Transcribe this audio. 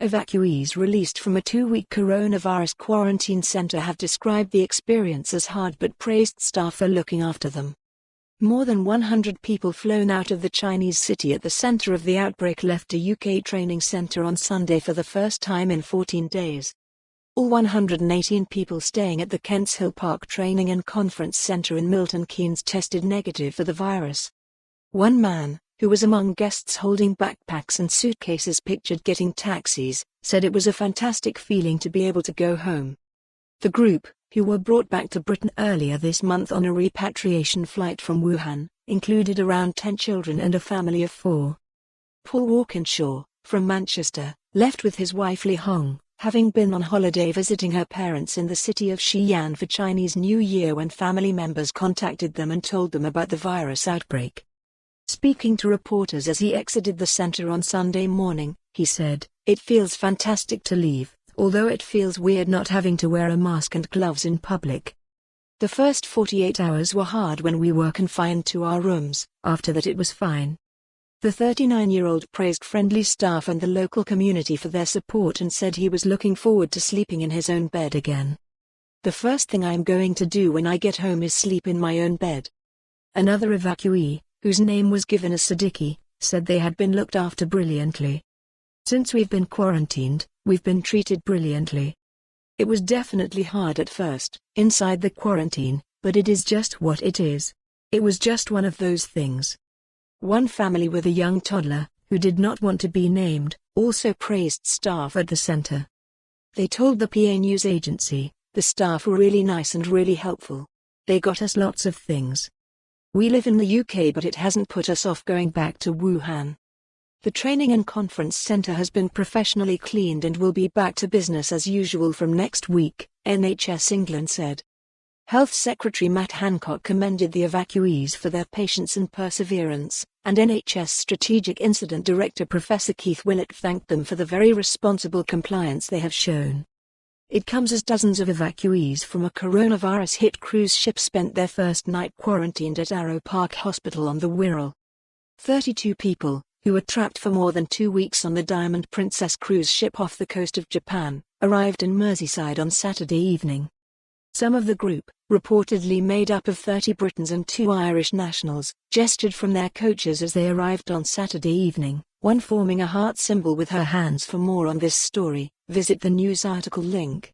Evacuees released from a 2-week coronavirus quarantine center have described the experience as hard but praised staff for looking after them. More than 100 people flown out of the Chinese city at the center of the outbreak left a UK training center on Sunday for the first time in 14 days. All 118 people staying at the Kents Hill Park Training and Conference Centre in Milton Keynes tested negative for the virus. One man, who was among guests holding backpacks and suitcases pictured getting taxis, said it was a fantastic feeling to be able to go home. The group, who were brought back to Britain earlier this month on a repatriation flight from Wuhan, included around 10 children and a family of 4. Paul Walkinshaw, from Manchester, left with his wife Lihong, having been on holiday visiting her parents in the city of Shiyan for Chinese New Year when family members contacted them and told them about the virus outbreak. Speaking to reporters as he exited the center on Sunday morning, he said, "It feels fantastic to leave, although it feels weird not having to wear a mask and gloves in public. The first 48 hours were hard when we were confined to our rooms, after that it was fine." The 39-year-old praised friendly staff and the local community for their support and said he was looking forward to sleeping in his own bed again. "The first thing I'm going to do when I get home is sleep in my own bed." Another evacuee, whose name was given as Siddiqui, said they had been looked after brilliantly. "Since we've been quarantined, we've been treated brilliantly. It was definitely hard at first, inside the quarantine, but it is just what it is. It was just one of those things." One family with a young toddler, who did not want to be named, also praised staff at the center. They told the PA news agency, "The staff were really nice and really helpful. They got us lots of things. We live in the UK but it hasn't put us off going back to Wuhan." The training and conference center has been professionally cleaned and will be back to business as usual from next week, NHS England said. Health Secretary Matt Hancock commended the evacuees for their patience and perseverance, and NHS Strategic Incident Director Professor Keith Willett thanked them for the very responsible compliance they have shown. It comes as dozens of evacuees from a coronavirus-hit cruise ship spent their first night quarantined at Arrow Park Hospital on the Wirral. 32 people, who were trapped for more than 2 weeks on the Diamond Princess cruise ship off the coast of Japan, arrived in Merseyside on Saturday evening. Some of the group, reportedly made up of 30 Britons and 2 Irish nationals, gestured from their coaches as they arrived on Saturday evening, one forming a heart symbol with her hands. For more on this story, visit the news article link.